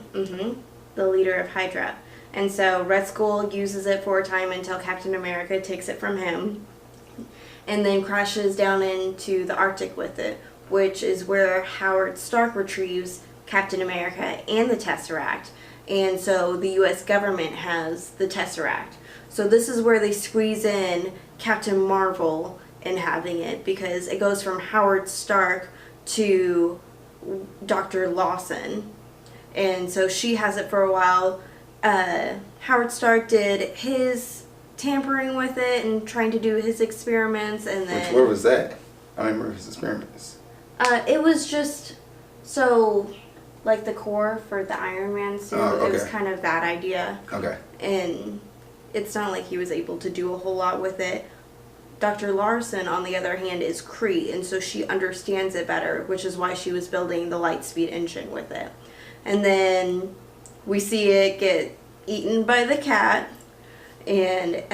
the leader of Hydra. And so Red Skull uses it for a time until Captain America takes it from him, and then crashes down into the Arctic with it, which is where Howard Stark retrieves Captain America and the Tesseract. And so the U.S. government has the Tesseract. So this is where they squeeze in Captain Marvel in having it, because it goes from Howard Stark to Dr. Lawson. And so she has it for a while. Howard Stark did his tampering with it and trying to do his experiments, and then... Where was that? I remember his experiments. It was just, so, like the core for the Iron Man suit, it was kind of that idea. Okay. And it's not like he was able to do a whole lot with it. Dr. Larson, on the other hand, is Kree, and so she understands it better, which is why she was building the Lightspeed engine with it. And then we see it get eaten by the cat, and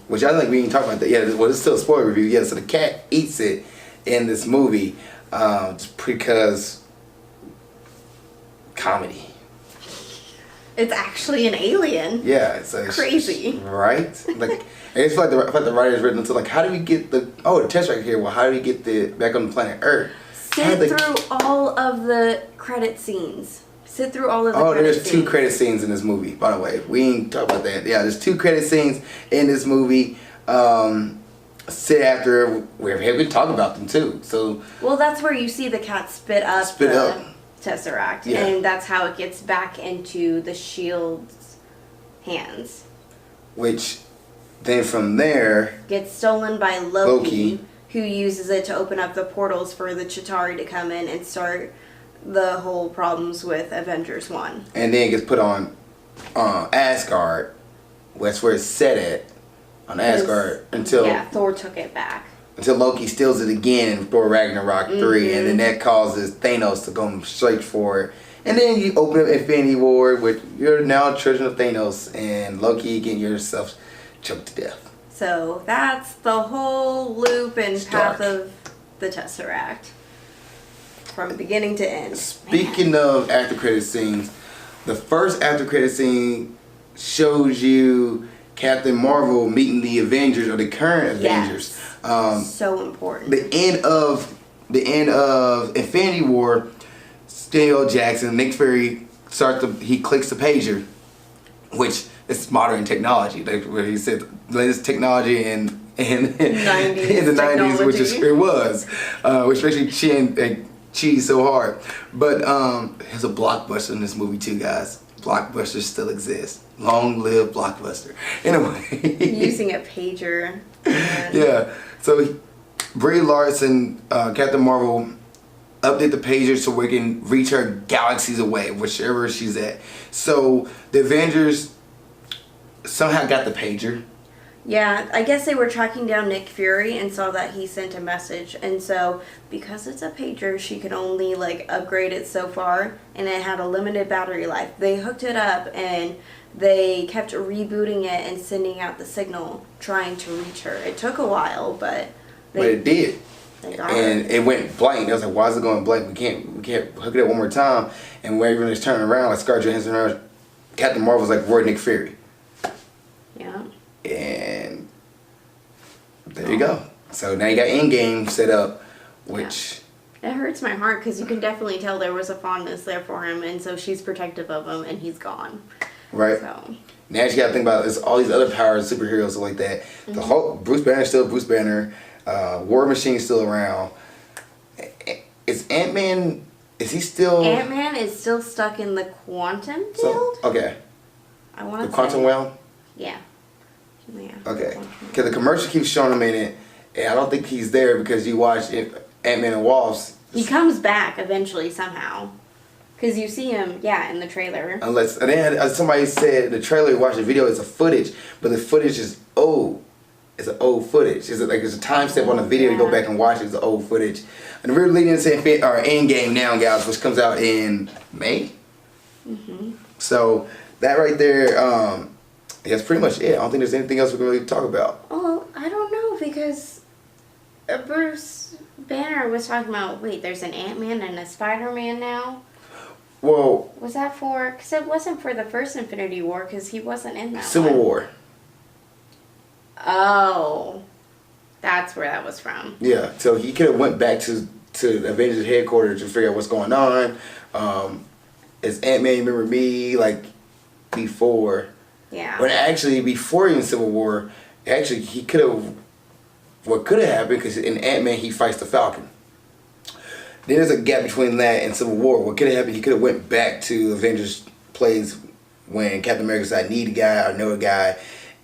which I think we can talk about that. Yeah, well, it's still a spoiler review. Yeah, so the cat eats it in this movie, just because comedy. It's actually an alien. Yeah, it's crazy, right? Like, I just feel like the writers written into like, how do we get the Tesseract here? Well, how do we get the back on the planet Earth? Sit through all of the credit scenes. Sit through all of the credit scenes. There's 2 credit scenes in this movie, by the way. We ain't talk about that. Yeah, there's 2 credit scenes in this movie. Sit after we talk about them too. So well, that's where you see the cat spit up Tesseract, yeah. And that's how it gets back into the Shield's hands. Which then from there gets stolen by Loki, who uses it to open up the portals for the Chitauri to come in and start the whole problems with Avengers 1. And then it gets put on Asgard. That's where it's set at, on Asgard, until Thor took it back. Until Loki steals it again in Thor Ragnarok 3, and then that causes Thanos to go straight for it. And then you open up Infinity War with you're now children of Thanos, and Loki getting yourself choked to death. So that's the whole loop and path of the Tesseract. From beginning to end. Speaking of after credit scenes, the first after credit scene shows you Captain Marvel meeting the Avengers, or the current Avengers. So important. The end of Infinity War, Samuel Jackson, Nick Fury he clicks the pager, which is modern technology. Like where he said latest technology in the 90s, which makes me cheese so hard. But there's a Blockbuster in this movie too, guys. Blockbuster still exists. Long live Blockbuster. Anyway. Using a pager. Yeah. So Brie Larson, Captain Marvel, update the pager so we can reach her galaxies away, whichever she's at. So the Avengers somehow got the pager. Yeah, I guess they were tracking down Nick Fury and saw that he sent a message. And so, because it's a pager, she could only, upgrade it so far. And it had a limited battery life. They hooked it up and they kept rebooting it and sending out the signal, trying to reach her. It took a while, but it did. They got and her. It went blank. I was like, why is it going blank? We can't hook it up one more time. And when everyone's turning around, like Scarlett Johansson, Captain Marvel's like, where's Nick Fury? Yeah. And there you go. So now you got Endgame set up, which... It hurts my heart because you can definitely tell there was a fondness there for him, and so she's protective of him, and he's gone. Right. So. Now you got to think about is all these other powers, superheroes, like that. Mm-hmm. The whole Bruce Banner's still Bruce Banner. War Machine's still around. Is Ant-Man? Is he still? Ant-Man is still stuck in the quantum field. Okay. I want to the quantum realm. Yeah. Okay. Because the commercial keeps showing him in it, and I don't think he's there because you watch Ant-Man and Wasp. He comes back eventually somehow. Because you see him, in the trailer. And then somebody said the trailer, you watch the video, it's a footage, but the footage is old. It's an old footage. It's a time step on the video. You go back and watch it. It's old footage. And we're leading into Endgame now, guys, which comes out in May. Mm-hmm. So that right there, that's pretty much it. I don't think there's anything else we can really talk about. Well, I don't know because Bruce Banner was talking about, there's an Ant-Man and a Spider-Man now. Well, was that for? Because it wasn't for the first Infinity War, because he wasn't in that Civil War. Oh, that's where that was from. Yeah, so he could have went back to the Avengers headquarters to figure out what's going on. Is Ant-Man remember me before? Yeah. But actually, before even Civil War, he could have. What could have happened? Because in Ant-Man he fights the Falcon. Then there's a gap between that and Civil War. What could have happened? He could have went back to Avengers plays when Captain America said, "I need a guy, I know a guy,"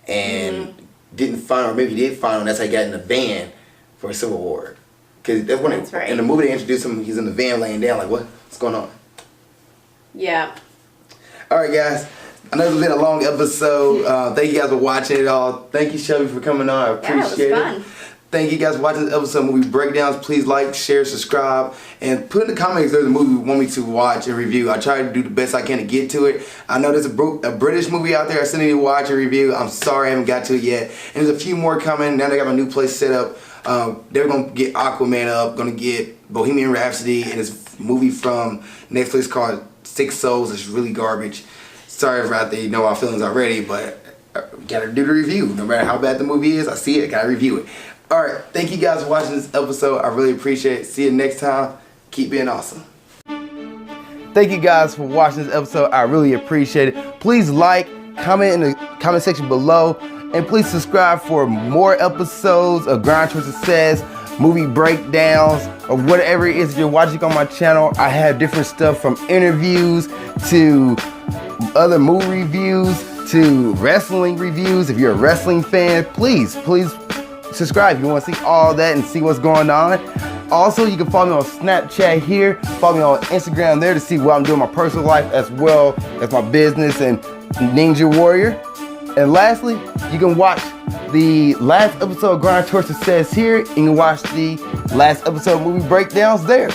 and didn't find, or maybe he did find him. That's how he got in the van for Civil War. Because that's when right. In the movie they introduced him. He's in the van laying down, like, what's going on? Yeah. All right, guys. I know it's been a long episode. Thank you guys for watching it all. Thank you, Shelby, for coming on. I appreciate it. Was fun. Thank you guys for watching this episode of Movie Breakdowns. Please like, share, subscribe, and put in the comments if there's a movie you want me to watch and review. I try to do the best I can to get to it. I know there's a British movie out there I still need to watch and review. I'm sorry I haven't got to it yet. And there's a few more coming. Now they got my new place set up. They're going to get Aquaman up, going to get Bohemian Rhapsody, and this movie from Netflix called Six Souls. It's really garbage. Sorry if out there you know our feelings already, but gotta do the review. No matter how bad the movie is, I see it, gotta review it. Alright, thank you guys for watching this episode. I really appreciate it. See you next time. Keep being awesome. Thank you guys for watching this episode. I really appreciate it. Please like, comment in the comment section below, and please subscribe for more episodes of Grind Towards Success, movie breakdowns, or whatever it is you're watching on my channel. I have different stuff from interviews to other movie reviews to wrestling reviews. If you're a wrestling fan, please subscribe if you want to see all that and see what's going on. Also, you can follow me on Snapchat here, follow me on Instagram there to see what I'm doing in my personal life as well as my business and Ninja Warrior. And lastly, you can watch the last episode of Grind Towards Success here, and you can watch the last episode of Movie Breakdowns there.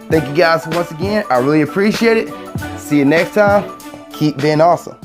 Thank you guys once again. I really appreciate it. See you next time. Keep being awesome.